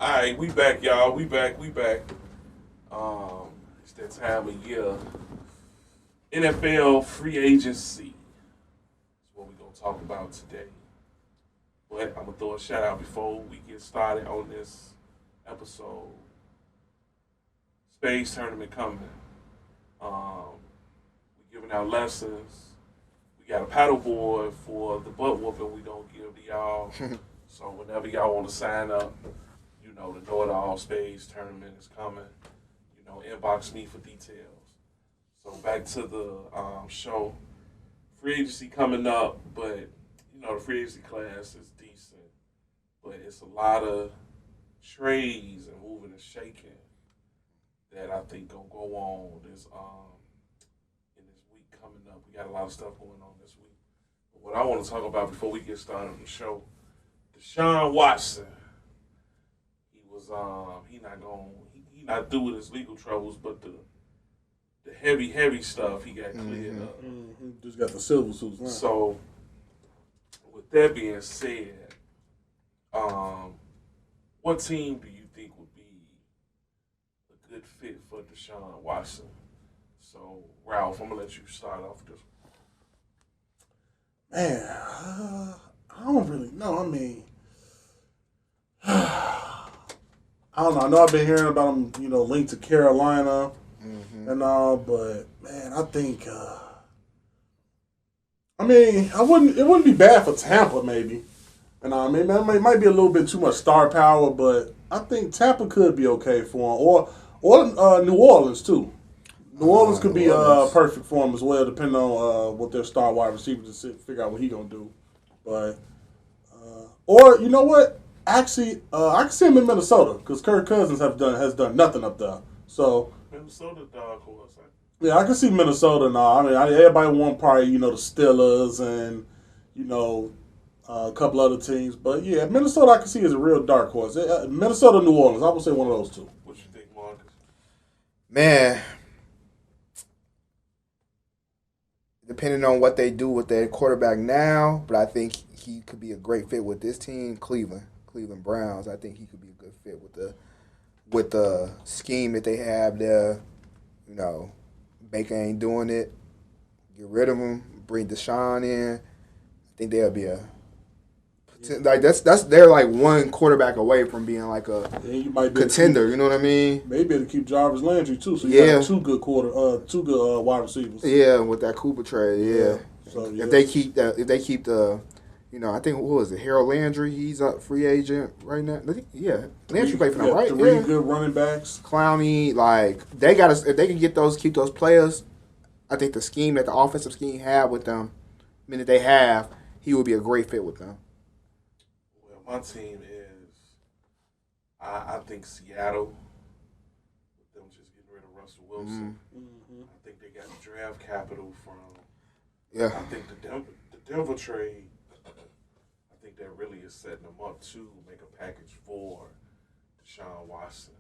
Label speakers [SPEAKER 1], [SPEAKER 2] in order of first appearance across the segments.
[SPEAKER 1] All right, we back, y'all. We back. We back. It's that time of year. NFL free agency is what we're gonna talk about today. But I'm gonna throw a shout out before we get started on this episode. Space tournament coming. We're giving out lessons. We got a paddle board for the butt whooping we don't give to y'all. So whenever y'all want to sign up, you know, the Know It All Space tournament is coming. You know, inbox me for details. So back to the show. Free agency coming up, but you know the free agency class is decent, but it's a lot of trades and moving and shaking that I think gonna go on this in this week coming up. We got a lot of stuff going on this week. But what I want to talk about before we get started on the show, Deshaun Watson. He was he not through with his legal troubles, but the heavy stuff he got cleared up.
[SPEAKER 2] Mm-hmm. Just got the silver suits now.
[SPEAKER 1] So with that being said, what team do you think would be a good fit for Deshaun Watson? So Ralph, I'm gonna let you start off this.
[SPEAKER 2] Man, I don't really know. I mean, I don't know. I know I've been hearing about him, linked to Carolina and all, but man, I think, it wouldn't be bad for Tampa, maybe. And it might be a little bit too much star power, but I think Tampa could be okay for him, or New Orleans too. New Orleans could be perfect for him as well, depending on what their star wide receiver to figure out what he gonna do. But or you know what? Actually, I can see him in Minnesota because Kirk Cousins has done nothing up there. So
[SPEAKER 1] Minnesota dog horse.
[SPEAKER 2] Yeah, I can see Minnesota now. Everybody want probably the Steelers and a couple other teams, but yeah, Minnesota I can see as a real dark horse. Minnesota, New Orleans, I would say one of those two.
[SPEAKER 1] What you think, Marcus?
[SPEAKER 3] Man, depending on what they do with their quarterback now, but I think he could be a great fit with this team, Cleveland Browns. I think he could be a good fit with the scheme that they have there. Baker ain't doing it. Get rid of him. Bring Deshaun in. I think they'll be they're like one quarterback away from being like a contender. You know what I mean?
[SPEAKER 2] Maybe to keep Jarvis Landry too. So you got two good wide receivers.
[SPEAKER 3] Yeah, with that Cooper trade. Yeah.
[SPEAKER 2] So
[SPEAKER 3] if they keep the, I think what was it? Harold Landry. He's a free agent right now. Yeah, Landry played for them, right?
[SPEAKER 2] Three good running backs.
[SPEAKER 3] Clowney, if they can keep those players. I think the offensive scheme have with them, that they have, he would be a great fit with them.
[SPEAKER 1] Well, my team is, I think Seattle. With them just getting rid of Russell Wilson, I think they got draft capital from.
[SPEAKER 3] Yeah.
[SPEAKER 1] I think the Denver trade. I think that really is setting them up to make a package for Deshaun Watson,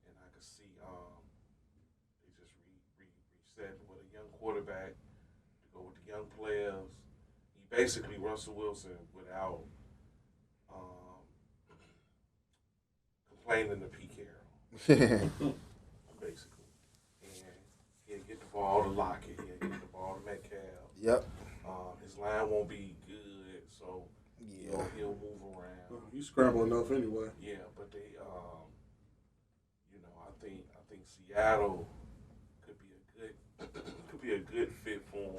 [SPEAKER 1] and I could see they just reset with a young quarterback to go with the young players. He basically Russell Wilson without complaining to Pete Carroll, basically, and he'll get the ball to Lockett, he'll get the ball to Metcalf.
[SPEAKER 3] Yep.
[SPEAKER 1] His line won't be good, so. Yeah, he'll move around.
[SPEAKER 2] He's scrambling enough anyway.
[SPEAKER 1] Yeah, but they, I think Seattle could be a good fit for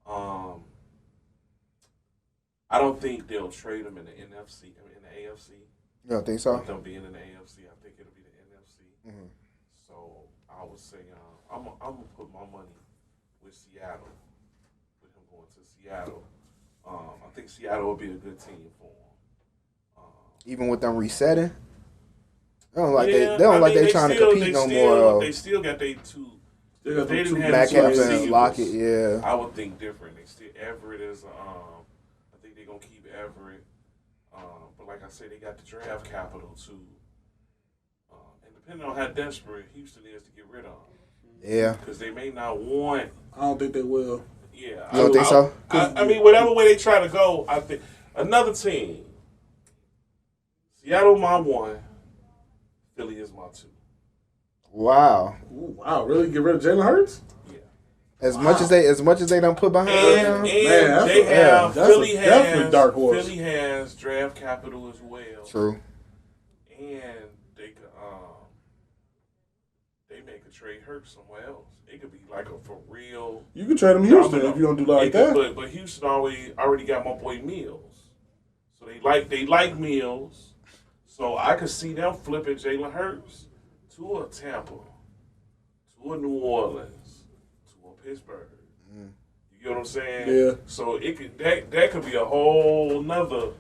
[SPEAKER 1] him. I don't think they'll trade him in the NFC. In the AFC.
[SPEAKER 3] You don't think so?
[SPEAKER 1] With them being in the AFC, I think it'll be the NFC.
[SPEAKER 3] Mm-hmm.
[SPEAKER 1] So I would say I'm gonna put my money with Seattle. With him going to Seattle. I think Seattle would be a good team for him.
[SPEAKER 3] Even with them resetting, they don't they trying to compete no more.
[SPEAKER 1] They still got they two.
[SPEAKER 2] They didn't have
[SPEAKER 3] Metcalf and Lockett. Yeah,
[SPEAKER 1] I would think different. They still Everett is. I think they're gonna keep Everett. But like I said, they got the draft capital too. And depending on how desperate Houston is to get rid of him.
[SPEAKER 3] Yeah,
[SPEAKER 1] because they may not want.
[SPEAKER 2] I don't think they will.
[SPEAKER 1] Yeah,
[SPEAKER 3] you don't think so?
[SPEAKER 1] I mean, whatever way they try to go, I think another team. Seattle, my one. Philly is my 2.
[SPEAKER 3] Wow.
[SPEAKER 2] Ooh, wow, really? Get rid of Jalen Hurts?
[SPEAKER 1] Yeah.
[SPEAKER 3] As much as they don't put behind
[SPEAKER 1] And
[SPEAKER 3] him.
[SPEAKER 1] they have Philly
[SPEAKER 2] definitely dark horse.
[SPEAKER 1] Philly has draft capital as well.
[SPEAKER 3] True.
[SPEAKER 1] And they make a trade Hurts somewhere else. It could be like a for real.
[SPEAKER 2] You can trade him to Houston if you don't do like that.
[SPEAKER 1] But Houston already got my boy Mills, so they like Mills. So I could see them flipping Jalen Hurts to a Tampa, to a New Orleans, to a Pittsburgh. You get what I'm saying?
[SPEAKER 2] Yeah.
[SPEAKER 1] So it could that could be a whole nother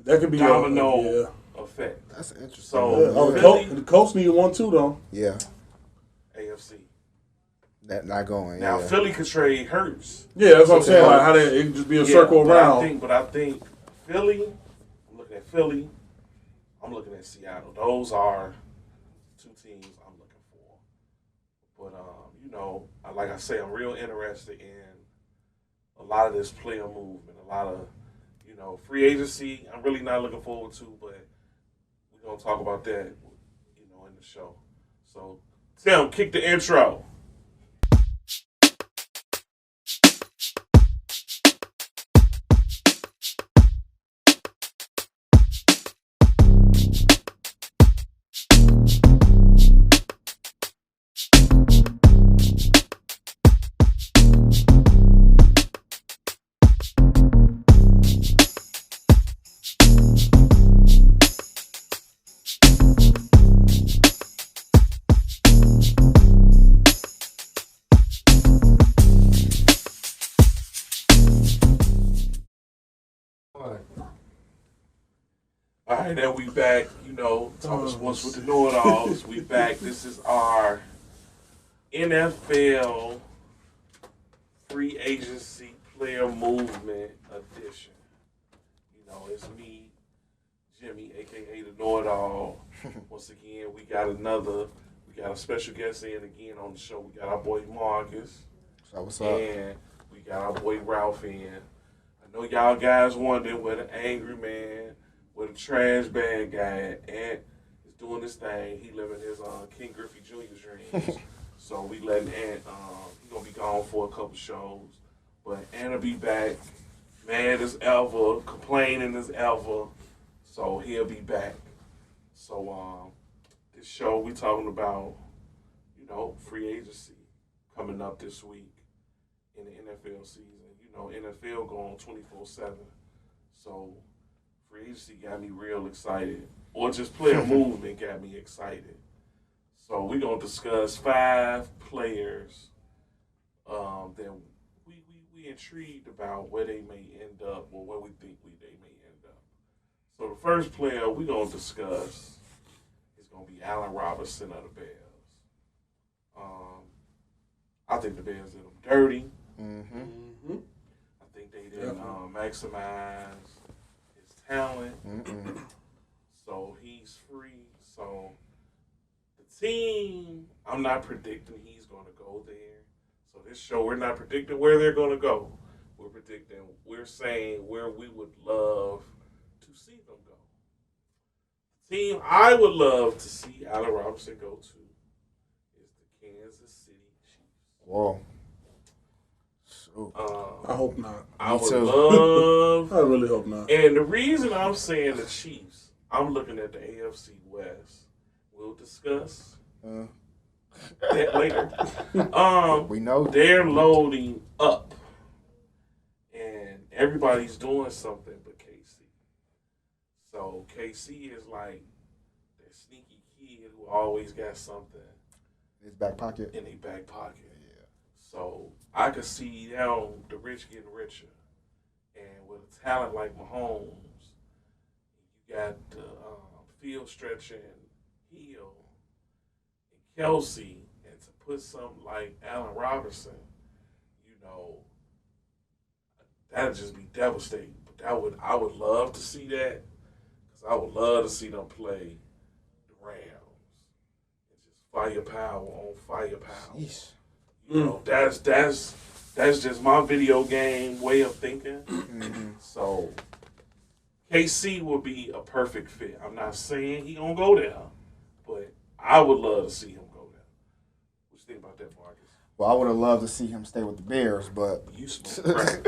[SPEAKER 2] That could be
[SPEAKER 1] domino effect.
[SPEAKER 3] That's interesting.
[SPEAKER 1] So
[SPEAKER 2] the Colts need one too, though.
[SPEAKER 3] Yeah.
[SPEAKER 1] AFC.
[SPEAKER 3] That not going.
[SPEAKER 1] Now
[SPEAKER 3] yeah.
[SPEAKER 1] Philly could trade Hurts.
[SPEAKER 2] Yeah, that's what I'm saying. Like how it can just be a circle around.
[SPEAKER 1] I think Philly. I'm looking at Philly. I'm looking at Seattle. Those are 2 teams I'm looking for. But like I say, I'm real interested in a lot of this player movement, a lot of free agency. I'm really not looking forward to, but we're gonna talk about that, in the show. So, Tim, kick the intro. All right, now we back, Talkin Sports with the know-it-alls. We back. This is our NFL free agency player movement edition. It's me, Jimmy, a.k.a. the know-it-all. Once again, we got a special guest in again on the show. We got our boy Marcus.
[SPEAKER 3] So what's up?
[SPEAKER 1] And we got our boy Ralph in. I know y'all guys wondering where the angry man, where the trash bag guy Ant is doing this thing. He living his King Griffey Jr. dreams. So we letting Ant, he gonna be gone for a couple shows. But Ant will be back, mad as ever, complaining as ever. So he'll be back. So this show we talking about, free agency coming up this week in the NFL season. NFL going 24/7. So free agency got me real excited, or just player movement got me excited. So we're gonna discuss 5 players that we intrigued about where they may end up, or where we think they may end up. So the first player we're gonna discuss is gonna be Allen Robinson of the Bears. I think the Bears did him dirty. I think they didn't maximize his talent. So he's free. So the team, I'm not predicting he's going to go there. So this show, we're not predicting where they're going to go. We're saying where we would love to see them go. The team I would love to see Allen Robinson go to is the Kansas City Chiefs.
[SPEAKER 3] Whoa.
[SPEAKER 2] I hope not.
[SPEAKER 1] I would love.
[SPEAKER 2] I really hope not.
[SPEAKER 1] And the reason I'm saying the Chiefs, I'm looking at the AFC West. We'll discuss that later.
[SPEAKER 3] We know
[SPEAKER 1] they're loading up, and everybody's doing something but KC. So KC is like that sneaky kid who always got something
[SPEAKER 3] his back pocket.
[SPEAKER 1] in their back pocket. So I could see them, the rich getting richer. And with a talent like Mahomes, you got the field stretching Hill and Kelsey, and to put something like Allen Robinson, that'd just be devastating. But I would love to see that, because I would love to see them play the Rams. And just firepower on firepower.
[SPEAKER 3] Jeez.
[SPEAKER 1] That's just my video game way of thinking. So KC will be a perfect fit. I'm not saying he gonna go there, but I would love to see him go there. What you think about that, Marcus?
[SPEAKER 3] Well, I would have loved to see him stay with the Bears, but
[SPEAKER 1] You smoke crack.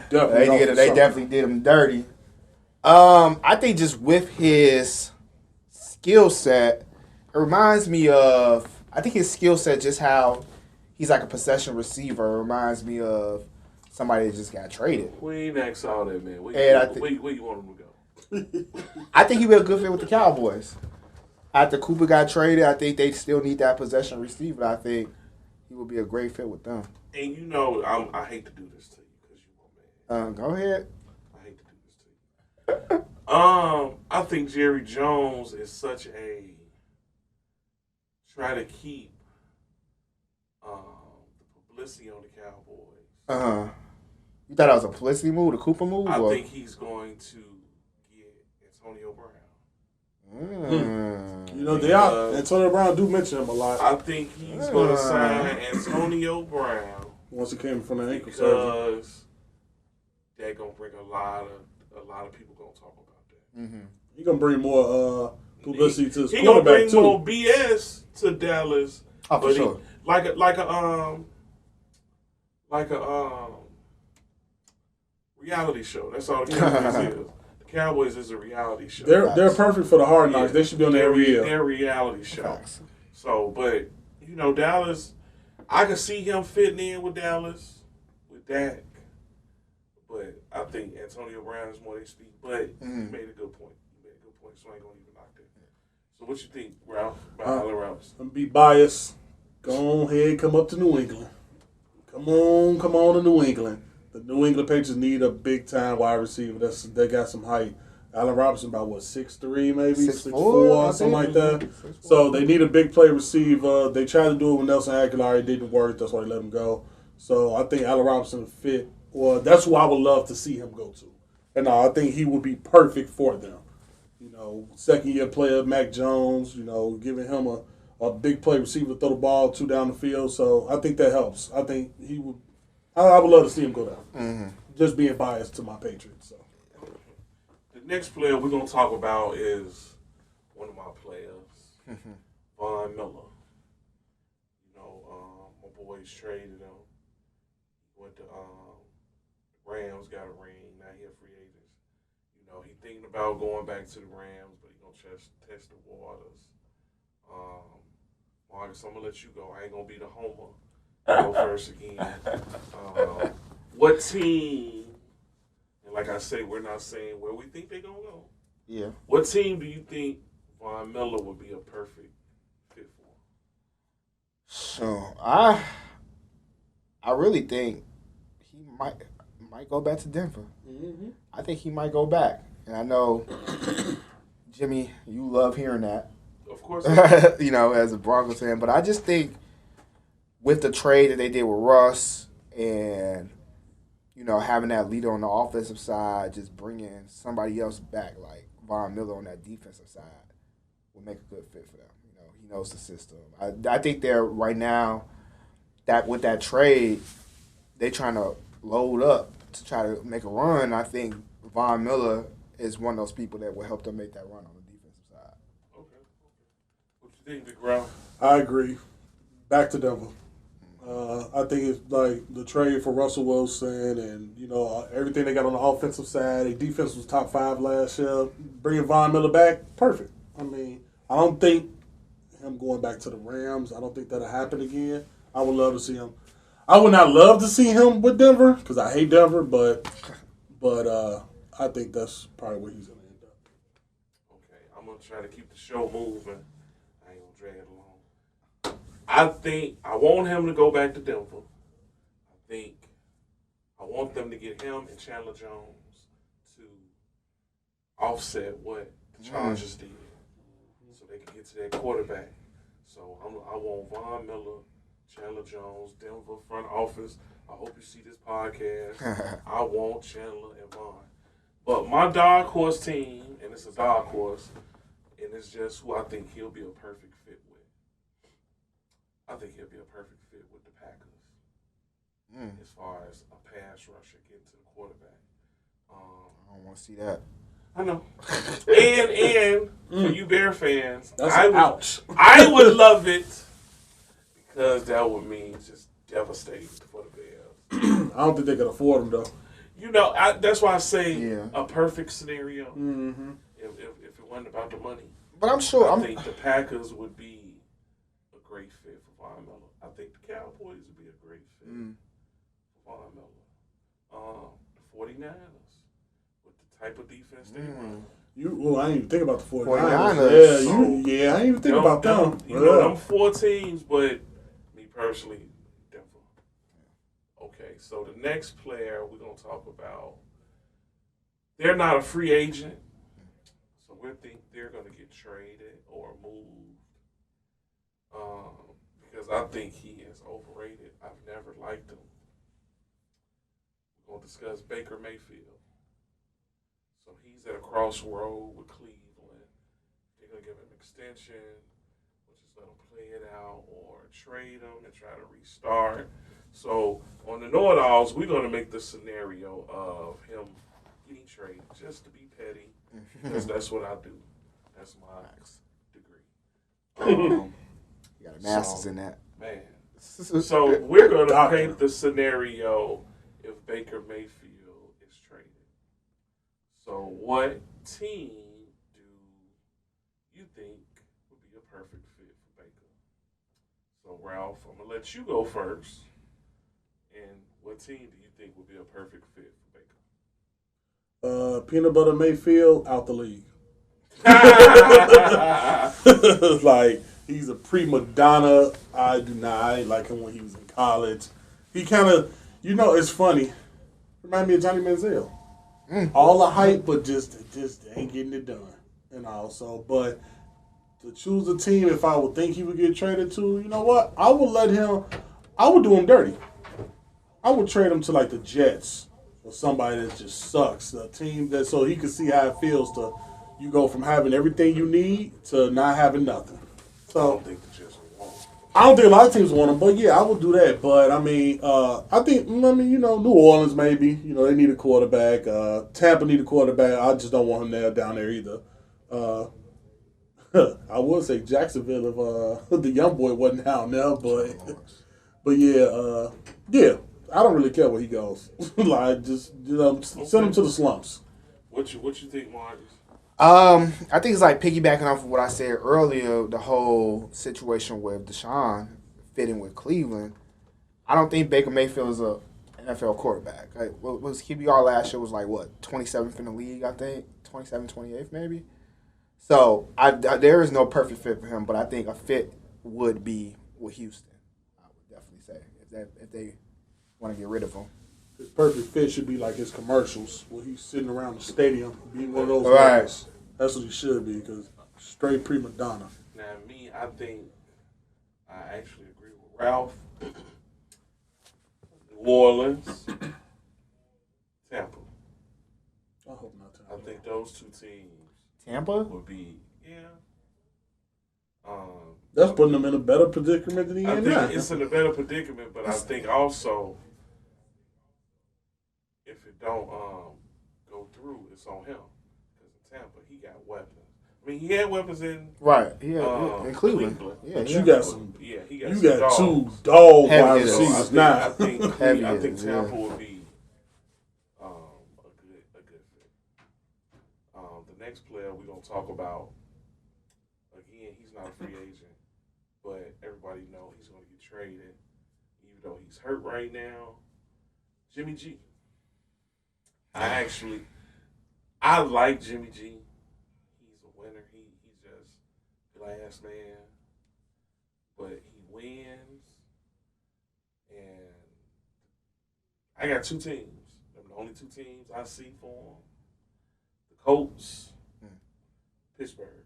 [SPEAKER 3] they definitely did him dirty. I think just with his skill set, it reminds me of. I think his skill set, just how he's like a possession receiver, reminds me of somebody that just got traded.
[SPEAKER 1] We ain't asked all that, man. Where you want him to go?
[SPEAKER 3] I think he'd be a good fit with the Cowboys. After Cooper got traded, I think they still need that possession receiver. I think he would be a great fit with them.
[SPEAKER 1] And you know, I hate to do this to you because you want man.
[SPEAKER 3] Go ahead.
[SPEAKER 1] I hate to do this to you. I think Jerry Jones is such a try to keep the publicity on the Cowboys.
[SPEAKER 3] You thought that was a publicity move, the Cooper move?
[SPEAKER 1] I think he's going to get Antonio Brown.
[SPEAKER 2] You know, they are. Antonio Brown do mention him a lot.
[SPEAKER 1] I think he's going to sign Antonio Brown
[SPEAKER 2] once he came from the ankle surgery.
[SPEAKER 1] Because they're going to bring a lot of people going to talk about that.
[SPEAKER 3] Mm-hmm.
[SPEAKER 2] He's going to bring more publicity to his
[SPEAKER 1] quarterback, too. He's going to bring
[SPEAKER 2] too.
[SPEAKER 1] more BS to Dallas.
[SPEAKER 3] Oh, for sure.
[SPEAKER 1] Like a reality show. That's all the Cowboys is. The Cowboys is a reality show.
[SPEAKER 2] They're perfect for the Hard Knocks. They should be on there every year.
[SPEAKER 1] They're a reality show. So, but you know, Dallas, I could see him fitting in with Dallas with Dak. But I think Antonio Brown is more their speed. But you made a good point. So I ain't gonna even knock that. So what you think, Ralph, about Allen Robinson?
[SPEAKER 2] I'm be biased. Go ahead, come up to New England. Come on to New England. The New England Patriots need a big time wide receiver. They got some height. Allen Robinson about 6'3", maybe 6'4", something like that. 6'4". So they need a big play receiver. They tried to do it with Nelson Aguilar. It didn't work. That's why they let him go. So I think Allen Robinson fit. Well, that's who I would love to see him go to. And I think he would be perfect for them. You know, second-year player, Mac Jones, you know, giving him a big play receiver, throw the ball 2 down the field. So I think that helps. I think he would – I would love to see him go down. Mm-hmm. Just being biased to my Patriots. So.
[SPEAKER 1] The next player we're going to talk about is one of my players, Von Miller. You know, my boys traded him. Went to Rams, got a ring. Now he a free agent. You know, he thinking about going back to the Rams, but he gonna test the waters. Marcus, I'm gonna let you go. I ain't gonna be the homer. Go first again. What team? And like I say, we're not saying where we think they're gonna go.
[SPEAKER 3] Yeah.
[SPEAKER 1] What team do you think Von Miller would be a perfect fit for?
[SPEAKER 3] So I really think he might go back to Denver. Mm-hmm. I think he might go back. And I know, Jimmy, you love hearing that.
[SPEAKER 1] Of course.
[SPEAKER 3] You know, as a Broncos fan. But I just think with the trade that they did with Russ and, you know, having that leader on the offensive side, just bringing somebody else back like Von Miller on that defensive side would make a good fit for them. You know, he knows the system. I think they're right now that with that trade, they're trying to load up to try to make a run. I think Von Miller is one of those people that will help them make that run on the defensive side.
[SPEAKER 1] Okay. What you think, Big Ralph?
[SPEAKER 2] I agree. Back to Denver. I think it's like the trade for Russell Wilson and, you know, everything they got on the offensive side. Their defense was top 5 last year. Bringing Von Miller back, perfect. I mean, I don't think him going back to the Rams, I don't think that'll happen again. I would love to see him. I would not love to see him with Denver because I hate Denver, but I think that's probably where he's going to end up.
[SPEAKER 1] Okay, I'm going to try to keep the show moving. I ain't going to drag it along. I think I want him to go back to Denver. I want them to get him and Chandler Jones to offset what the Chargers did so they can get to their quarterback. So I want Von Miller, Chandler Jones, Denver front office. I hope you see this podcast. I want Chandler and Von. But my dark horse team, and it's a dark horse, and it's just who I think he'll be a perfect fit with. I think he'll be a perfect fit with the Packers as far as a pass rusher getting to the quarterback.
[SPEAKER 3] I don't want to see that.
[SPEAKER 1] I know. And for you Bear fans,
[SPEAKER 2] Ouch.
[SPEAKER 1] I would love it because that would mean just devastating for the Bears.
[SPEAKER 2] I don't think they could afford him though.
[SPEAKER 1] That's why I say a perfect scenario.
[SPEAKER 2] Mm-hmm.
[SPEAKER 1] If it wasn't about the money,
[SPEAKER 3] but I'm sure
[SPEAKER 1] I think the Packers would be a great fit for Von Miller. I think the Cowboys would be a great fit for Von Miller. The 49ers with the type of defense they run.
[SPEAKER 2] I didn't even think about the
[SPEAKER 3] 49ers.
[SPEAKER 2] Yeah, I didn't even think about them.
[SPEAKER 1] Them 4 teams, but me personally, Denver. Okay, so the next player we're going to talk about, they're not a free agent, so we think they're going to get traded or moved because I think he is overrated. I've never liked him. We're going to discuss Baker Mayfield. So he's at a crossroad with Cleveland. They're going to give him an extension, or just let him play it out, or trade him and try to restart. So on the know-it-alls, we're going to make the scenario of him getting traded just to be petty, because that's what I do. That's my degree.
[SPEAKER 3] You got a master's in that.
[SPEAKER 1] Man. So we're going to paint the scenario if Baker Mayfield is traded. So what team do you think would be a perfect fit for Baker? So Ralph, I'm going to let you go first. And what team do you think would be a perfect fit for Baker?
[SPEAKER 2] Peanut Butter Mayfield out the league. Like, he's a prima donna. I didn't like him when he was in college. He kind of, it's funny. Remind me of Johnny Manziel. All the hype, but just ain't getting it done. And also, but to choose a team, if I would think he would get traded to, you know what? I would do him dirty. I would trade him to like the Jets or somebody that just sucks. A team that so he can see how it feels to you go from having everything you need to not having nothing. So
[SPEAKER 1] I don't think the Jets would want him.
[SPEAKER 2] I don't think a lot of teams want him, but yeah, I would do that. But I think New Orleans maybe. They need a quarterback. Tampa need a quarterback. I just don't want him down there either. I would say Jacksonville if the young boy wasn't down there, but yeah. I don't really care where he goes. Like, just send him to the slumps.
[SPEAKER 1] What you think, Marcus?
[SPEAKER 3] I think it's like piggybacking off of what I said earlier, the whole situation with Deshaun fitting with Cleveland. I don't think Baker Mayfield is a NFL quarterback. Like, what was QBR last year was like, 27th in the league, I think? 27th, 28th maybe? So there is no perfect fit for him, but I think a fit would be with Houston. I would definitely say if they want to get rid of him.
[SPEAKER 2] His perfect fit should be like his commercials where he's sitting around the stadium being one of those
[SPEAKER 3] right.
[SPEAKER 2] guys. That's what he should be because straight prima donna.
[SPEAKER 1] Now, I think I actually agree with Ralph. New Orleans, Tampa.
[SPEAKER 2] I hope not Tampa.
[SPEAKER 1] I think those two teams
[SPEAKER 3] Tampa
[SPEAKER 1] would be
[SPEAKER 2] that's putting them in a better predicament than he
[SPEAKER 1] I
[SPEAKER 2] is
[SPEAKER 1] think
[SPEAKER 2] now.
[SPEAKER 1] it's in a better predicament, but I think also if it don't go through, it's on him. Because in Tampa, he got weapons. I mean, he had weapons in
[SPEAKER 3] in Cleveland. Yeah,
[SPEAKER 2] but you got some.
[SPEAKER 1] Yeah, he
[SPEAKER 2] You
[SPEAKER 1] got
[SPEAKER 2] got
[SPEAKER 1] some
[SPEAKER 2] two dog
[SPEAKER 3] Heavy
[SPEAKER 2] wide
[SPEAKER 3] hitters.
[SPEAKER 2] receivers now.
[SPEAKER 1] I think Tampa would be a good fit. The next player we're gonna talk about again, he's not a free agent, but everybody know he's gonna get traded, even though he's hurt right now. Jimmy G. I like Jimmy G. He's a winner. He's just glass man, but he wins. And I got two teams. They're the only two teams I see for him. The Colts, Pittsburgh.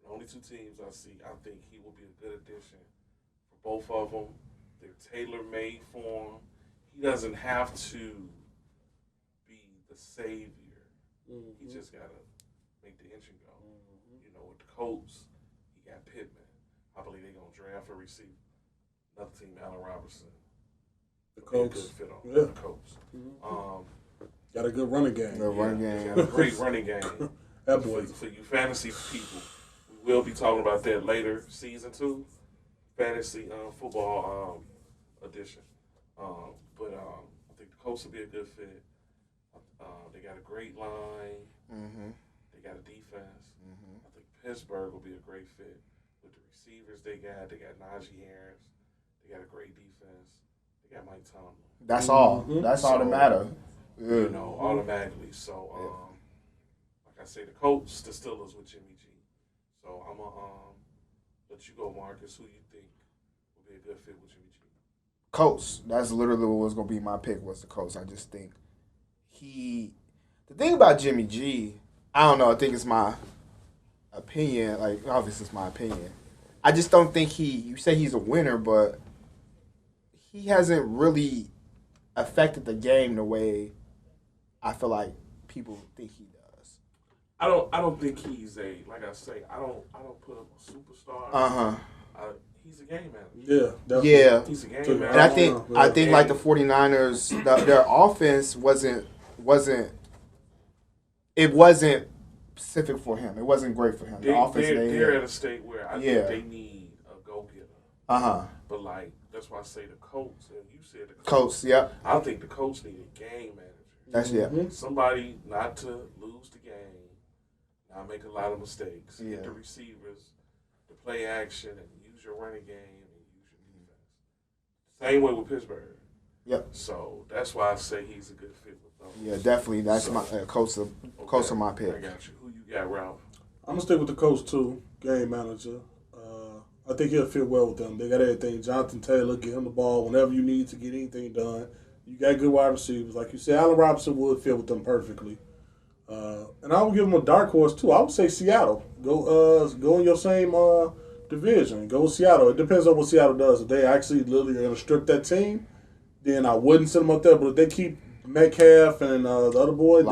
[SPEAKER 1] The only two teams I see. I think he will be a good addition for both of them. They're tailor-made for him. He doesn't have to be the savior. He just got to make the engine go. With the Colts, he got Pittman. I believe they're going to draft a receiver. Another team, Allen Robinson.
[SPEAKER 2] The Colts.
[SPEAKER 1] Good fit on
[SPEAKER 2] the
[SPEAKER 1] Colts.
[SPEAKER 2] Got a good running game.
[SPEAKER 3] Good running
[SPEAKER 1] He's
[SPEAKER 3] game.
[SPEAKER 1] got a great running game.
[SPEAKER 2] That boy.
[SPEAKER 1] For you fantasy people, we will be talking about that later, season 2, fantasy football edition. I think the Colts will be a good fit. They got a great line.
[SPEAKER 3] Mm-hmm.
[SPEAKER 1] They got a defense.
[SPEAKER 3] Mm-hmm.
[SPEAKER 1] I think Pittsburgh will be a great fit with the receivers they got. They got Najee Harris. They got a great defense. They got Mike Tomlin.
[SPEAKER 3] That's all.
[SPEAKER 2] Mm-hmm.
[SPEAKER 3] That's all that matter.
[SPEAKER 1] You know, automatically. So, like I say, the Colts, the Steelers with Jimmy G. So I'm gonna let you go, Marcus. Who you think will be a good fit with Jimmy G?
[SPEAKER 3] Colts. That's literally what was gonna be my pick. Was the Colts? I just think the thing about Jimmy G, I don't know. I think it's my opinion. Like obviously, it's my opinion. I just don't think you say he's a winner, but he hasn't really affected the game the way I feel like people think he does.
[SPEAKER 1] I don't think he's like I say, I don't put him a superstar. He's a game manager.
[SPEAKER 2] Yeah, definitely.
[SPEAKER 3] Yeah.
[SPEAKER 1] He's a game
[SPEAKER 3] And
[SPEAKER 1] manager.
[SPEAKER 3] I think like the 49ers, their offense wasn't specific for him. It wasn't great for him. The offense
[SPEAKER 1] they're at a state where I think they need a go-getter. But like that's why I say the Colts. And you said the
[SPEAKER 3] Colts, yeah.
[SPEAKER 1] I think the Colts need a game manager.
[SPEAKER 3] That's
[SPEAKER 1] Somebody not to lose the game, not make a lot of mistakes, hit the receivers, to play action, and use your running game and use your defense. Same way with Pittsburgh.
[SPEAKER 3] Yep.
[SPEAKER 1] So that's why I say he's a good fit with those.
[SPEAKER 3] Yeah, definitely. That's my Colts are my pick.
[SPEAKER 1] I got you. Who you got, Ralph?
[SPEAKER 2] I'm gonna stick with the Colts too. Game manager. I think he'll fit well with them. They got everything. Jonathan Taylor, get him the ball whenever you need to get anything done. You got good wide receivers, like you said. Allen Robinson would fit with them perfectly. And I would give them a dark horse too. I would say Seattle. Go in your same division. Go with Seattle. It depends on what Seattle does. If they actually literally are gonna strip that team, then I wouldn't send them up there. But if they keep Metcalf and the other boy,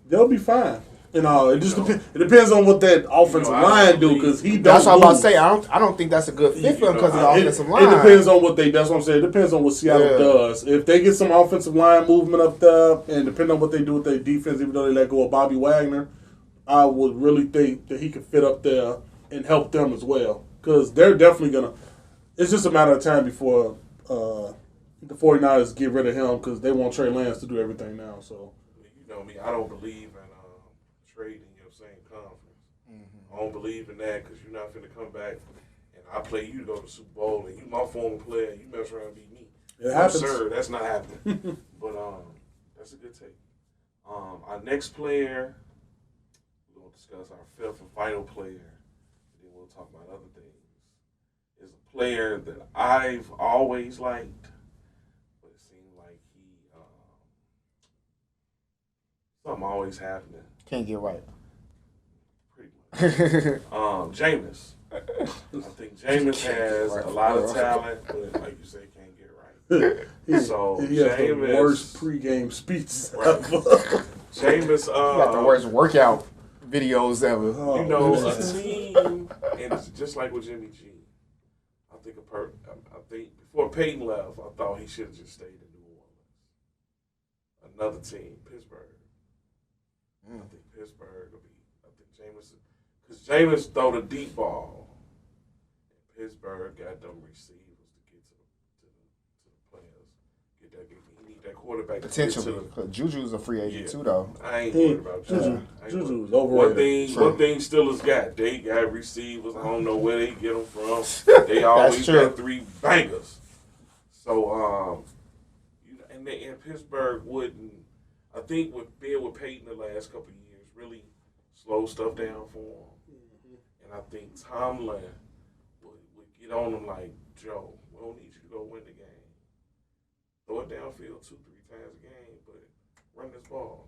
[SPEAKER 2] they'll be fine. It just depends on what that offensive line do because he don't.
[SPEAKER 3] That's what I'm about to say. I don't think that's a good fit for him because of the offensive line.
[SPEAKER 2] It depends on what they. That's what I'm saying. It depends on what Seattle does. If they get some offensive line movement up there, and depending on what they do with their defense, even though they let go of Bobby Wagner, I would really think that he could fit up there and help them as well because they're definitely gonna. It's just a matter of time before the 49ers get rid of him because they want Trey Lance to do everything now. So
[SPEAKER 1] you know me, I don't believe in trading your same conference. I don't believe in that because you're not finna come back and I play you to go to the Super Bowl and you my former player and you mess around and beat me.
[SPEAKER 2] It happens.
[SPEAKER 1] Sir, that's not happening. But that's a good take. Our next player, we're gonna discuss our fifth and final player, and then we'll talk about other things. Is a player that I've always liked, but it seemed like something always happening.
[SPEAKER 3] Can't get right.
[SPEAKER 1] Pretty much. Jameis. I think Jameis has a lot of talent, but like you say, can't get right. So
[SPEAKER 2] he has
[SPEAKER 1] Jameis,
[SPEAKER 2] the worst pregame speeches ever.
[SPEAKER 1] Jameis,
[SPEAKER 3] got the worst workout videos ever.
[SPEAKER 1] You know, a team, and it's just like with Jimmy G. I think before Peyton left, I thought he should have just stayed in New Orleans. Another team, Pittsburgh. I think Pittsburgh will be. I think Jameis, because Jameis throw the deep ball, and Pittsburgh got them receivers to get to the players. He need that quarterback.
[SPEAKER 3] Potentially, Juju's a free agent too, though.
[SPEAKER 1] I ain't worried about Juju.
[SPEAKER 2] Juju is overrated.
[SPEAKER 1] One thing Steelers got, they got receivers. I don't know where they get them from. They always got 3 bangers. So, and Pittsburgh wouldn't. I think with being with Peyton the last couple of years really slowed stuff down for him. And I think Tomlin would get on him like, Joe, we don't need you to go win the game. Throw it downfield 2-3 times a game, but run this ball.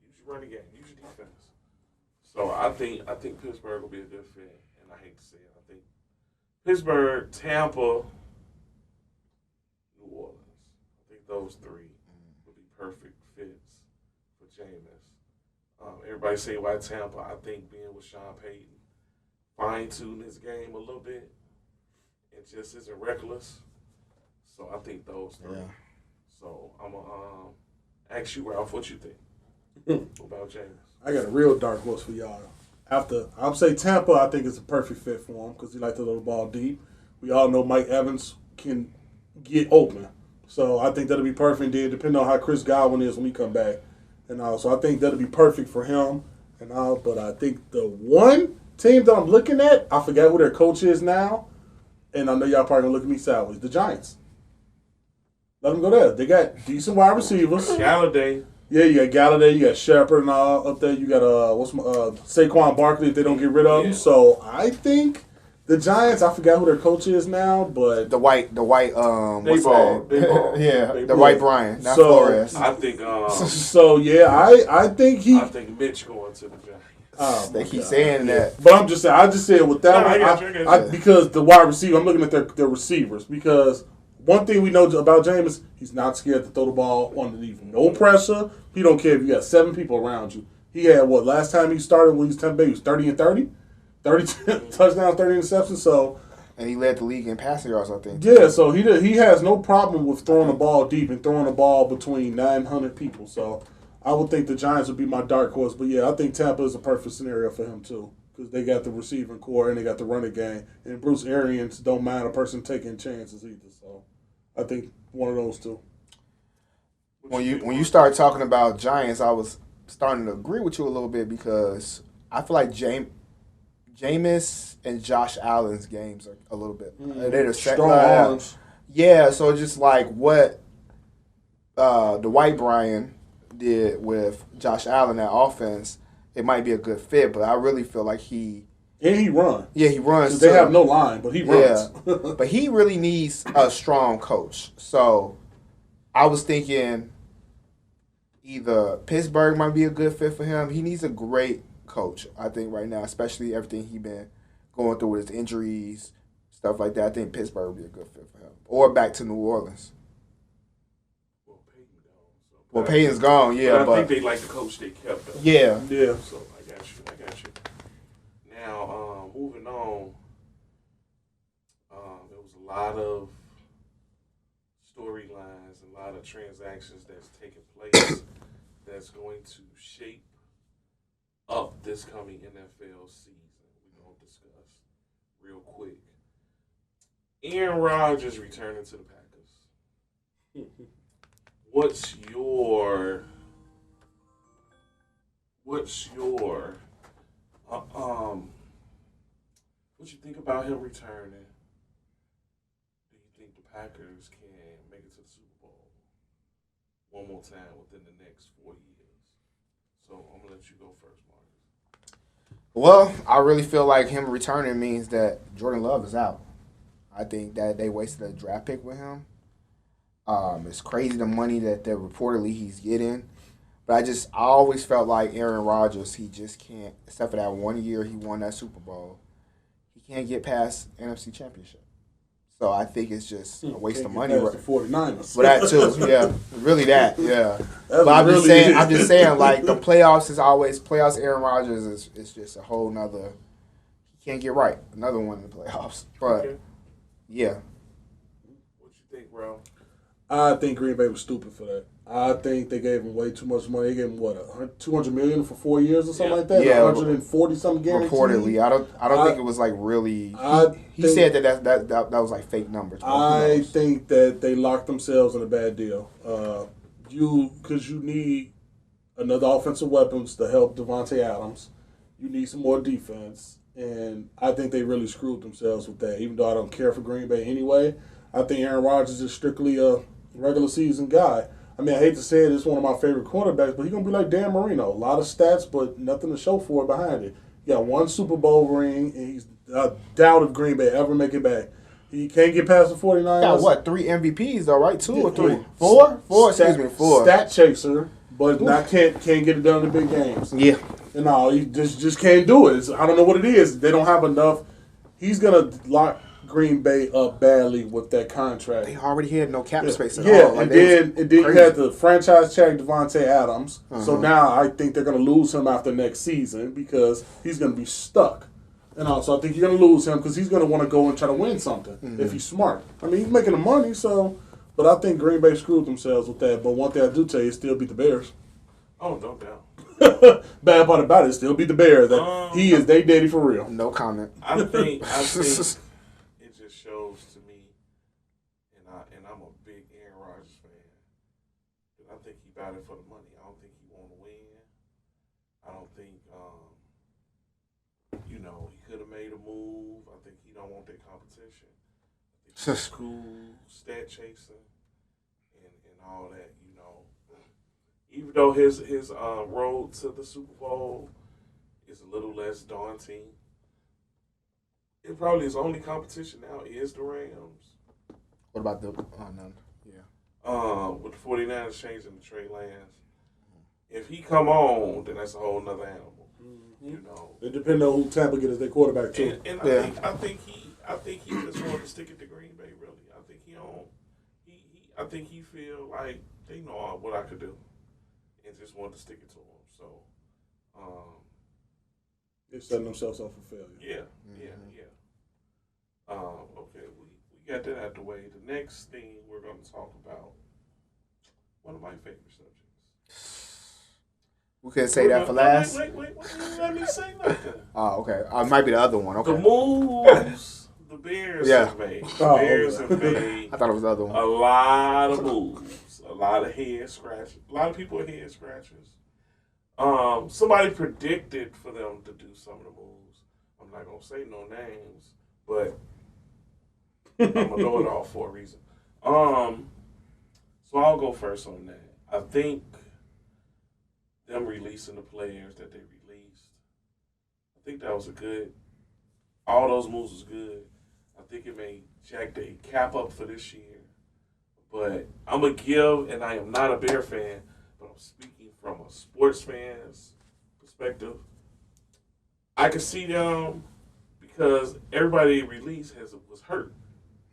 [SPEAKER 1] Use your running game. Use your defense. So I think Pittsburgh will be a good fit. And I hate to say it. I think Pittsburgh, Tampa, New Orleans. I think those 3 would be perfect fits for Jameis. Everybody say why Tampa. I think being with Sean Payton fine-tune his game a little bit. It just isn't reckless. So I think those 3.
[SPEAKER 3] Yeah.
[SPEAKER 1] So Ask you, Ralph, what you think about James?
[SPEAKER 2] I got a real dark horse for y'all. I'll say Tampa, I think it's a perfect fit for him because he likes to throw the ball deep. We all know Mike Evans can get open. So I think that'll be perfect. Then depending on how Chris Godwin is when he come back. So I think that'll be perfect for him. But I think the one team that I'm looking at, I forgot who their coach is now. And I know y'all probably going to look at me sideways. The Giants. Let them go there. They got decent wide receivers.
[SPEAKER 1] Galladay.
[SPEAKER 2] Yeah, you got Galladay, you got Shepard and all up there. You got Saquon Barkley if they don't get rid of him. So I think the Giants, I forgot who their coach is now, but
[SPEAKER 3] the white
[SPEAKER 1] they ball.
[SPEAKER 3] Yeah,
[SPEAKER 1] they
[SPEAKER 3] the
[SPEAKER 1] ball.
[SPEAKER 3] white Brian, not Flores.
[SPEAKER 1] I think
[SPEAKER 2] I think
[SPEAKER 1] Mitch going to the Giants.
[SPEAKER 3] They keep saying that.
[SPEAKER 2] But I'm just saying, I just said with that
[SPEAKER 1] No,
[SPEAKER 2] one,
[SPEAKER 1] I got you.
[SPEAKER 2] because the wide receiver, I'm looking at their receivers because one thing we know about Jameis, he's not scared to throw the ball underneath no pressure. He don't care if you got 7 people around you. He had last time he started when he was 10 he was 30 and 30? 30 touchdowns, 30 interceptions. So,
[SPEAKER 3] and he led the league in passing yards, I think.
[SPEAKER 2] Yeah, so he has no problem with throwing the ball deep and throwing the ball between 900 people. So I would think the Giants would be my dark horse. But yeah, I think Tampa is a perfect scenario for him too. Because they got the receiving core and they got the running game. And Bruce Arians don't mind a person taking chances either. So I think one of those two.
[SPEAKER 3] When you start talking about Giants, I was starting to agree with you a little bit because I feel like Jameis and Josh Allen's games are a little bit they're
[SPEAKER 2] strong arms.
[SPEAKER 3] Yeah, so just like what the White Brian did with Josh Allen, that offense, it might be a good fit, but I really feel like he
[SPEAKER 2] runs.
[SPEAKER 3] Yeah, he runs.
[SPEAKER 2] They have no line, but he runs.
[SPEAKER 3] Yeah. But he really needs a strong coach. So I was thinking either Pittsburgh might be a good fit for him. He needs a great coach, I think, right now, especially everything he's been going through with his injuries, stuff like that. I think Pittsburgh would be a good fit for him. Or back to New Orleans. Well, Peyton's gone, yeah.
[SPEAKER 1] But I think they like the coach they kept, though.
[SPEAKER 3] Yeah.
[SPEAKER 2] Yeah.
[SPEAKER 1] So, I got you. Now, moving on, there was a lot of storylines, a lot of transactions that's taking place that's going to shape up this coming NFL season. We're going to discuss real quick. Aaron Rodgers returning to the Packers. What's your what you think about him returning? Do you think the Packers can make it to the Super Bowl one more time within the next 4 years? So I'm gonna let you go first, Marcus.
[SPEAKER 3] Well, I really feel like him returning means that Jordan Love is out. I think that they wasted a draft pick with him. It's crazy the money that reportedly he's getting. But I always felt like Aaron Rodgers, he just can't, except for that 1 year he won that Super Bowl, he can't get past NFC Championship. So I think it's just a waste of money.
[SPEAKER 2] The 49ers.
[SPEAKER 3] For that too, yeah. Really that, yeah. But
[SPEAKER 2] I'm
[SPEAKER 3] just saying, like, the playoffs is always, Aaron Rodgers is just a whole nother, he can't get right. Another one in the playoffs. But, yeah.
[SPEAKER 1] What you think, bro?
[SPEAKER 2] I think Green Bay was stupid for that. I think they gave him way too much money. They gave him $200 million for 4 years or something like that.
[SPEAKER 3] Yeah,
[SPEAKER 2] 140 something guaranteed.
[SPEAKER 3] Reportedly, I don't think it was like really. He said that was like fake numbers.
[SPEAKER 2] I think that they locked themselves in a bad deal. Because you need another offensive weapons to help Devontae Adams. You need some more defense, and I think they really screwed themselves with that. Even though I don't care for Green Bay anyway, I think Aaron Rodgers is strictly a regular season guy. I mean, I hate to say it, it's one of my favorite quarterbacks, but he's going to be like Dan Marino. A lot of stats, but nothing to show for it behind it. He got 1 Super Bowl ring, and he's doubt if Green Bay ever make it back. He can't get past the 49ers.
[SPEAKER 3] Got what, 3 MVPs though, right? 2 or 3? 4? 4, excuse me, 4.
[SPEAKER 2] Stat chaser, but can't get it done in the big games.
[SPEAKER 3] Yeah.
[SPEAKER 2] And no, he just can't do it. I don't know what it is. They don't have enough. He's going to lock Green Bay up badly with that contract.
[SPEAKER 3] They already had no cap space at all.
[SPEAKER 2] Yeah,
[SPEAKER 3] Like,
[SPEAKER 2] and then you had the franchise tag Devontae Adams. So now I think they're going to lose him after next season because he's going to be stuck. And also I think you're going to lose him because he's going to want to go and try to win something if he's smart. I mean, he's making the money, so But I think Green Bay screwed themselves with that. But one thing I do tell you, still beat the Bears.
[SPEAKER 1] Oh, no doubt.
[SPEAKER 2] Bad part about it, still beat the Bears. He is they daddy for real.
[SPEAKER 3] No comment.
[SPEAKER 1] I think it just shows to me, and I'm a big Aaron Rodgers fan. And I think he about it for the money. I don't think he want to win. I don't think he could have made a move. I think he don't want that competition. I think he's cool, stat chasing, and all that. Even though his road to the Super Bowl is a little less daunting, it probably his only competition now is the Rams.
[SPEAKER 3] What about the? Oh no,
[SPEAKER 1] yeah. With the 49ers changing the Trey Lance, if he come on, then that's a whole nother animal. Mm-hmm.
[SPEAKER 2] It depends on who Tampa get as their quarterback too.
[SPEAKER 1] And I think he just wanted to stick it to Green Bay. Really, I think I think he feel like they know what I could do. And just wanted to stick it to him. So,
[SPEAKER 2] they're setting themselves up for failure.
[SPEAKER 1] Yeah. Okay, we got that out the way. The next thing we're going to talk about, one of my favorite subjects.
[SPEAKER 3] We could say that for last.
[SPEAKER 1] Wait, let me say nothing.
[SPEAKER 3] Oh, okay. It might be the other one. Okay.
[SPEAKER 1] The moves the Bears have made. The Bears have made.
[SPEAKER 3] I thought it was the other one.
[SPEAKER 1] A lot of moves. A lot of head scratches. A lot of people are head scratches. Somebody predicted for them to do some of the moves. I'm not going to say no names, but I'm going to know it all for a reason. So I'll go first on that. I think them releasing the players that they released, I think that was all those moves was good. I think it made Jack Day cap up for this year. But I'm going to give, and I am not a Bear fan, but I'm speaking from a sports fan's perspective. I can see them because everybody they released was hurt.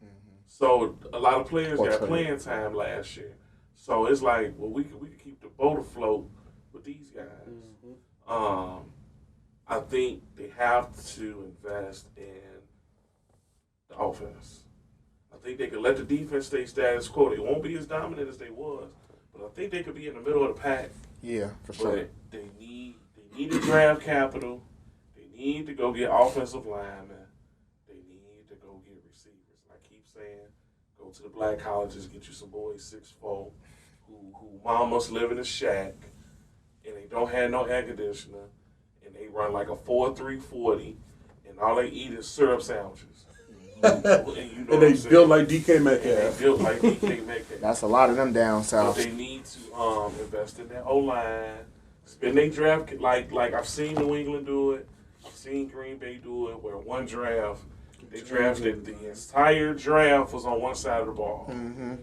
[SPEAKER 1] Mm-hmm. So a lot of players got playing time last year. So it's like, well, we could keep the boat afloat with these guys. Mm-hmm. I think they have to invest in the offense. I think they could let the defense stay status quo. They won't be as dominant as they was, but I think they could be in the middle of the pack.
[SPEAKER 3] Yeah, for sure.
[SPEAKER 1] But they need to draft capital. They need to go get offensive linemen. They need to go get receivers. And I keep saying, go to the black colleges, get you some boys 6'4", who mamas live in a shack, and they don't have no air conditioner, and they run like a 4.3 40, and all they eat is syrup sandwiches.
[SPEAKER 2] And they built like DK Metcalf.
[SPEAKER 3] That's a lot of them down south.
[SPEAKER 1] So they need to invest in their O-line, spend their draft like I've seen New England do it. I've seen Green Bay do it, where one draft, they drafted the entire draft was on one side of the ball. Mm-hmm.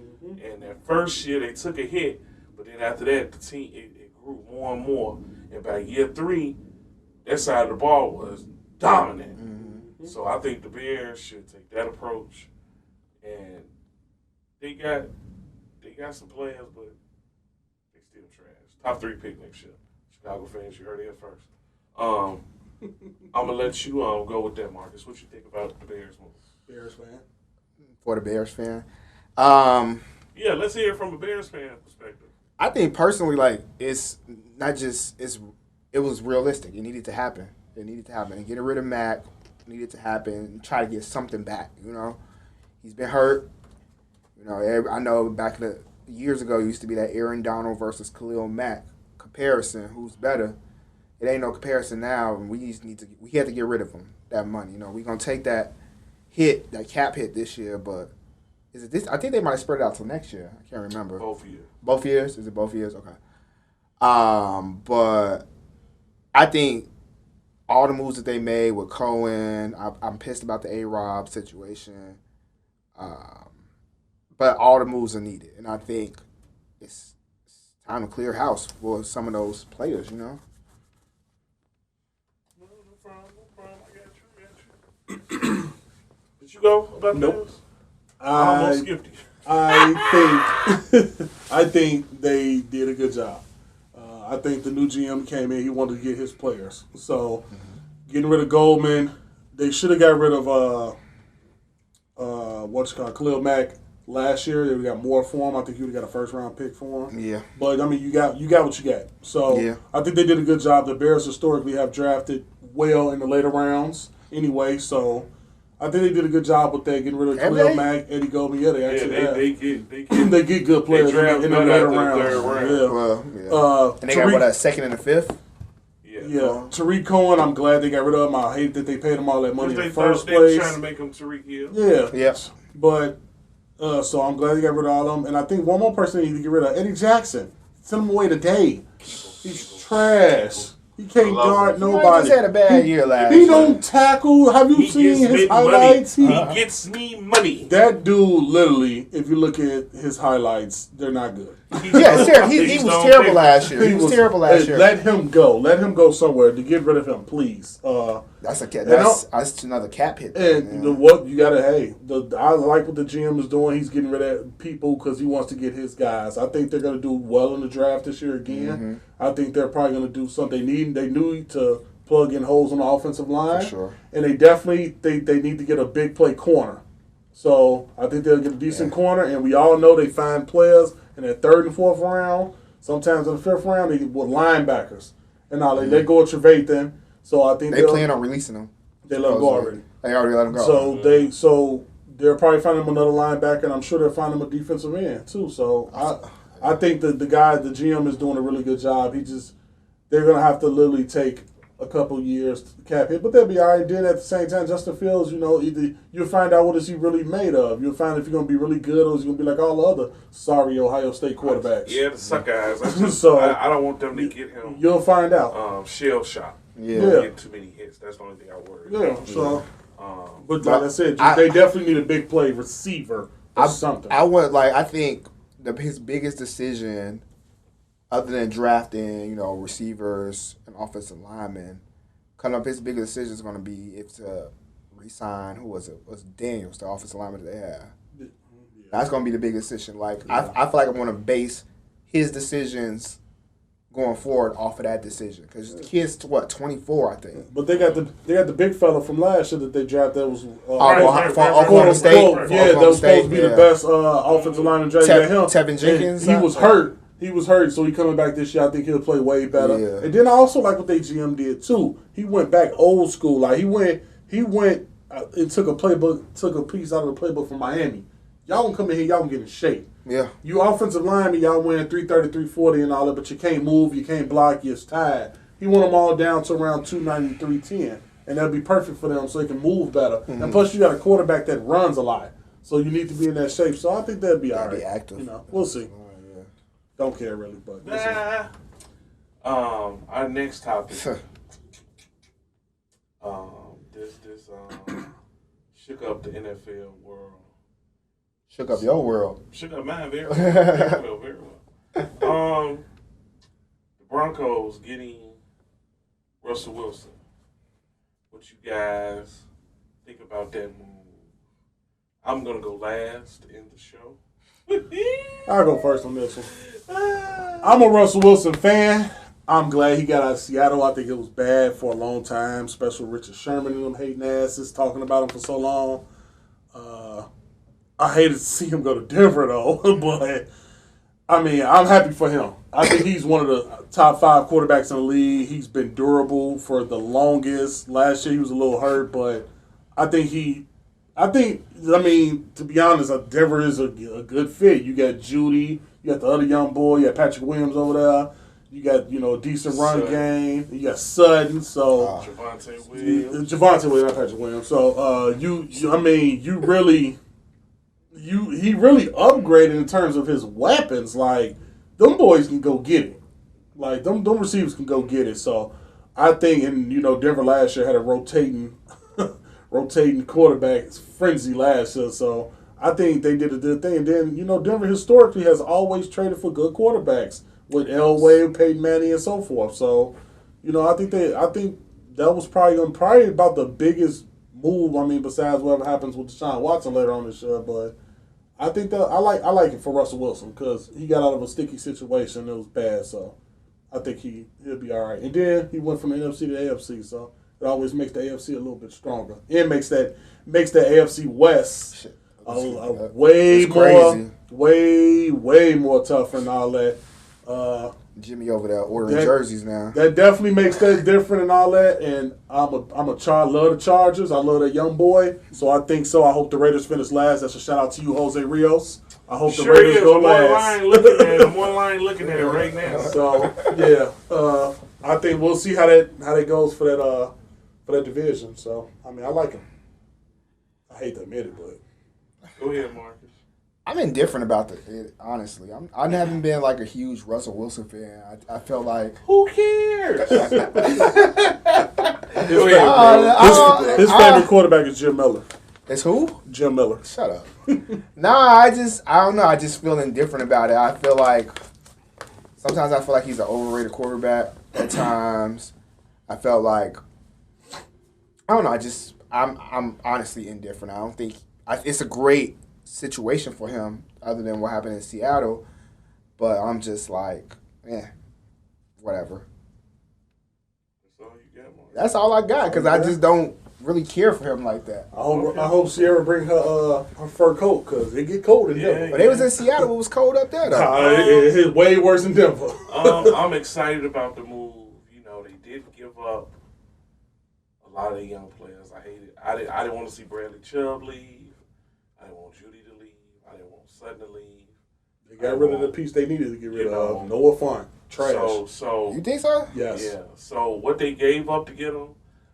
[SPEAKER 1] And that first year they took a hit, but then after that the team it grew more and more. And by year 3, that side of the ball was dominant. Mm-hmm. So I think the Bears should take that approach, and they got some players, but they still trash. Top 3 pick next year. Chicago fans, you heard it here first. I'm gonna let you go with that, Marcus. What you think about the Bears move?
[SPEAKER 2] Bears fan.
[SPEAKER 3] For the Bears fan,
[SPEAKER 1] yeah, let's hear it from a Bears fan perspective.
[SPEAKER 3] I think personally, like it's not just it was realistic. It needed to happen. And getting rid of Mac needed to happen and try to get something back, He's been hurt. I know back in the years ago, it used to be that Aaron Donald versus Khalil Mack comparison, who's better. It ain't no comparison now, and we had to get rid of him, that money. We're going to take that hit, that cap hit this year, but is it this? I think they might have spread it out till next year. I can't remember.
[SPEAKER 1] Both years.
[SPEAKER 3] Both years? Is it both years? Okay. But I think all the moves that they made with Cohen, I'm pissed about the A-Rob situation. But all the moves are needed. And I think it's time to clear house for some of those players,
[SPEAKER 1] No problem. I got you. Did you go about
[SPEAKER 2] Nope.
[SPEAKER 1] this? I almost skipped you.
[SPEAKER 2] I think they did a good job. I think the new GM came in. He wanted to get his players. So, getting rid of Goldman, they should have got rid of Khalil Mack last year. They got more for him. I think you would have got a first-round pick for him.
[SPEAKER 3] Yeah.
[SPEAKER 2] But, I mean, you got what you got. So,
[SPEAKER 3] Yeah.
[SPEAKER 2] I think they did a good job. The Bears historically have drafted well in the later rounds anyway. So, I think they did a good job with that, getting rid of Khalil Mack, Eddie Goldman. Yeah, they actually have.
[SPEAKER 1] They
[SPEAKER 2] get good players in the later rounds.
[SPEAKER 1] Third round.
[SPEAKER 2] Yeah.
[SPEAKER 3] Well, yeah. And they got, a second and a fifth?
[SPEAKER 2] Yeah. Tariq Cohen, I'm glad they got rid of him. I hate that they paid him all that money in the first
[SPEAKER 1] place. They were trying to make him Tariq Hill.
[SPEAKER 2] Yeah.
[SPEAKER 3] Yes.
[SPEAKER 2] But, so I'm glad they got rid of all of them. And I think one more person they need to get rid of, Eddie Jackson. Send him away today. He's trash. He can't guard nobody.
[SPEAKER 3] He just had a bad year last
[SPEAKER 2] year.
[SPEAKER 3] He
[SPEAKER 2] don't tackle. Have you seen his highlights?
[SPEAKER 1] He gets me money.
[SPEAKER 2] That dude, literally, if you look at his highlights, they're not good.
[SPEAKER 3] Yeah, he was terrible last year. He was terrible last year.
[SPEAKER 2] Let him go. Let him go somewhere to get rid of him, please.
[SPEAKER 3] That's another cap hit.
[SPEAKER 2] And what you gotta, I like what the GM is doing. He's getting rid of people because he wants to get his guys. I think they're gonna do well in the draft this year again. Mm-hmm. I think they're probably gonna do something. They need to plug in holes on the offensive line.
[SPEAKER 3] For sure.
[SPEAKER 2] And they definitely they need to get a big play corner. So I think they'll get a decent corner, and we all know they find players in that third and fourth round. Sometimes in the fifth round, they with linebackers. And now they let go of Trevathan. So I think
[SPEAKER 3] they plan on releasing them.
[SPEAKER 2] They let him go already.
[SPEAKER 3] They already let him go.
[SPEAKER 2] So they'll probably find him another linebacker, and I'm sure they'll find him a defensive end too. So I think that the GM is doing a really good job. They're gonna have to literally take a couple years to cap hit, but they'll be all right. Then at the same time, Justin Fields, either you'll find out what is he really made of. You'll find if he's gonna be really good or is he gonna be like all the other sorry Ohio State quarterbacks.
[SPEAKER 1] Yeah, the suck guys.
[SPEAKER 2] So
[SPEAKER 1] I don't want them to get him.
[SPEAKER 2] You'll find out.
[SPEAKER 1] Shell shock.
[SPEAKER 2] Yeah.
[SPEAKER 1] Get too many hits. That's the only thing I worry about.
[SPEAKER 2] So, but like I said, they definitely need a big play receiver or something.
[SPEAKER 3] I think his biggest decision, other than drafting, receivers and offensive linemen, his biggest decision is going to be if to re-sign, who was it? Was Daniels, the offensive lineman that they have. Yeah. That's going to be the biggest decision. I feel like I'm going to base his decisions going forward off of that decision because the kid's 24, I think.
[SPEAKER 2] But they got the big fella from last year that they drafted. That was
[SPEAKER 3] Oklahoma State.
[SPEAKER 2] That was supposed to be the best offensive lineman drafted.
[SPEAKER 3] Tevin Jenkins.
[SPEAKER 2] He was hurt. So he coming back this year. I think he'll play way better. Yeah. And then I also like what they GM did too. He went back old school. Like he went and took a piece out of the playbook from Miami. Y'all gonna come in here, y'all gonna get in shape.
[SPEAKER 3] Yeah.
[SPEAKER 2] You offensive linemen, y'all win 330, 340 and all that, but you can't move, you can't block, you're tired. He want them all down to around 290, 310. And that'll be perfect for them so they can move better. Mm-hmm. And plus you got a quarterback that runs a lot. So you need to be in that shape. So I think that'll be all right.
[SPEAKER 3] Be active.
[SPEAKER 2] We'll see.
[SPEAKER 3] Yeah.
[SPEAKER 2] Don't care really, but we'll see.
[SPEAKER 1] Our next topic. This shook up the NFL world.
[SPEAKER 3] Shook up your world.
[SPEAKER 1] Shook up mine very well. Very well. The Broncos getting Russell Wilson. What you guys think about that move? I'm going to go last in the show.
[SPEAKER 2] I'll go first on this one. I'm a Russell Wilson fan. I'm glad he got out of Seattle. I think it was bad for a long time, especially Richard Sherman and them hating asses talking about him for so long. I hated to see him go to Denver, though, but, I mean, I'm happy for him. I think he's one of the top 5 quarterbacks in the league. He's been durable for the longest. Last year he was a little hurt, but I mean, to be honest, Denver is a good fit. You got Judy, you got the other young boy, you got Patrick Williams over there. You got, a decent run game. You got Sutton, so
[SPEAKER 1] Javonte Williams,
[SPEAKER 2] not Patrick Williams. So he really upgraded in terms of his weapons. Like them boys can go get it. Like them receivers can go get it. So I think, and Denver last year had a rotating quarterback frenzy last year. So I think they did a good thing. And then Denver historically has always traded for good quarterbacks. With Elway, Peyton Manning, and so forth. So, I think that was probably about the biggest move. I mean, besides whatever happens with Deshaun Watson later on this year, but I think that I like it for Russell Wilson because he got out of a sticky situation. It was bad, so I think he'll be all right. And then he went from the NFC to the AFC, so it always makes the AFC a little bit stronger. And makes the AFC West way
[SPEAKER 3] It's
[SPEAKER 2] more,
[SPEAKER 3] crazy.
[SPEAKER 2] way more tougher and all that.
[SPEAKER 3] Jimmy over there ordering jerseys now.
[SPEAKER 2] That definitely makes that different and all that. And love the Chargers. I love that young boy. So I think so. I hope the Raiders finish last. That's a shout out to you, Jose Rios. I hope the Raiders go last.
[SPEAKER 1] I'm online looking at it right now.
[SPEAKER 2] So yeah, I think we'll see how that goes for that division. So I mean, I like him. I hate to admit it, but
[SPEAKER 1] go ahead, Marcus.
[SPEAKER 3] I'm indifferent about it, honestly. I haven't been like a huge Russell Wilson fan. I felt like
[SPEAKER 1] who cares?
[SPEAKER 2] His favorite quarterback is Jim Miller.
[SPEAKER 3] It's who?
[SPEAKER 2] Jim Miller.
[SPEAKER 3] Shut up. I don't know. I just feel indifferent about it. I feel like sometimes I feel like he's an overrated quarterback. At times, I felt like I don't know. I'm honestly indifferent. I don't think it's a great situation for him, other than what happened in Seattle. But I'm just like, whatever.
[SPEAKER 1] That's all you got, Mark.
[SPEAKER 3] That's all I got because I just don't really care for him like that.
[SPEAKER 2] I hope Sierra bring her fur coat because it get cold in Denver.
[SPEAKER 3] But it was in Seattle. It was cold up there though.
[SPEAKER 2] It's way worse in Denver.
[SPEAKER 1] I'm excited about the move. You know, they did give up a lot of the young players. I hate it. I didn't want to see Bradley Chubb leave. I didn't want Judy to leave. I didn't want Sutton to leave.
[SPEAKER 2] They got rid of the piece they needed to get rid of. Noah Fant. Trash.
[SPEAKER 1] So
[SPEAKER 3] you think so?
[SPEAKER 2] Yes.
[SPEAKER 1] Yeah. So what they gave up to get him,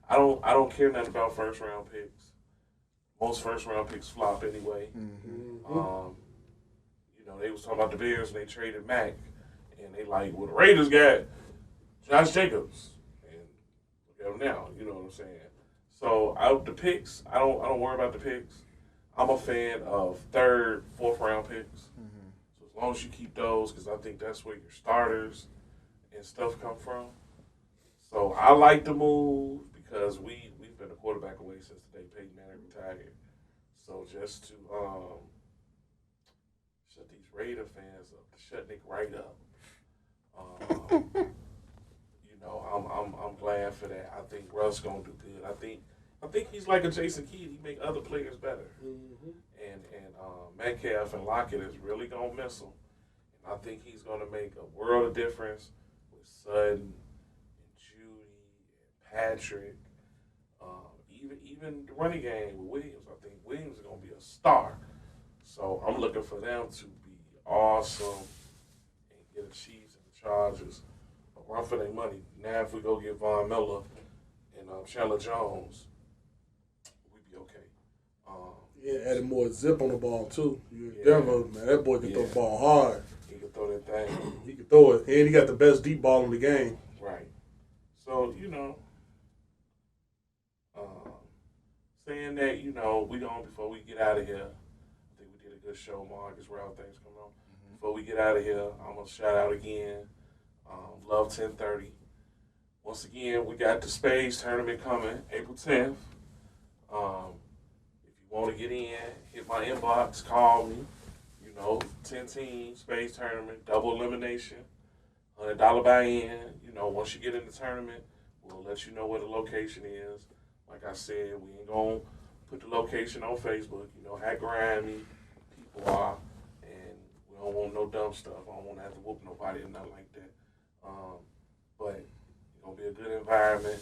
[SPEAKER 1] I don't care nothing about first round picks. Most first round picks flop anyway.
[SPEAKER 3] Mm-hmm.
[SPEAKER 1] You know, they was talking about the Bears and they traded Mack, and they like, well, the Raiders got Josh Jacobs, and look at him now. You know what I'm saying? So out the picks, I don't worry about the picks. I'm a fan of third, fourth round picks. Mm-hmm. So as long as you keep those, because I think that's where your starters and stuff come from. So I like the move because we've been a quarterback away since the day Peyton Manning retired. So just to shut these Raider fans up, to shut Nick right up. You know, I'm glad for that. I think Russ gonna do good. I think he's like a Jason Kidd. He make other players better. Mm-hmm. And Metcalf and Lockett is really gonna miss him. And I think he's gonna make a world of difference with Sutton and Judy and Patrick. Even the running game with Williams. I think Williams is gonna be a star. So I'm looking for them to be awesome and get the Chiefs and the Chargers a run for their money. Now if we go get Von Miller and Chandler Jones, we'd be okay.
[SPEAKER 2] Adding more zip on the ball too. Denver, man, that boy can throw the ball hard.
[SPEAKER 1] He can throw that thing.
[SPEAKER 2] He can throw it, and he got the best deep ball in the game.
[SPEAKER 1] Right. So saying that, we don't, before we get out of here, I think we did a good show, Mark, as well, things come on. Mm-hmm. Before we get out of here, I'm going to shout out again, Love 1030. Once again, we got the Spades tournament coming, April 10th. If you want to get in, hit my inbox, call me. 10-team Spades tournament, double elimination, $100 buy-in. Once you get in the tournament, we'll let you know where the location is. Like I said, we ain't going to put the location on Facebook. You know how grimy people are, and we don't want no dumb stuff. I don't want to have to whoop nobody or nothing like that. But it's going to be a good environment.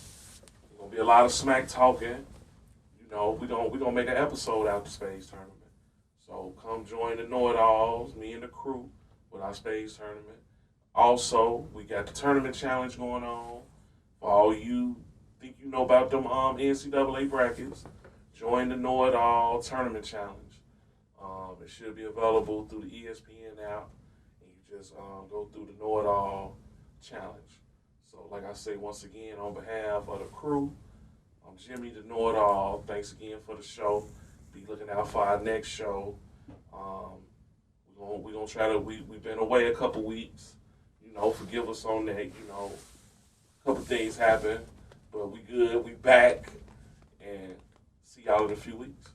[SPEAKER 1] There's going to be a lot of smack talking. We're gonna make an episode out the Spades tournament. So come join the Know-It-Alls, me and the crew, with our Spades tournament. Also, we got the tournament challenge going on. For all you think you know about them NCAA brackets, join the Know-It-All tournament challenge. It should be available through the ESPN app. And you just go through the Know-It-All challenge. So like I say, once again, on behalf of the crew, I'm Jimmy, the Know-It-All. Thanks again for the show. Be looking out for our next show. We're gonna try to. We've been away a couple weeks. Forgive us on that. A couple things happen, but we good. We back, and see y'all in a few weeks.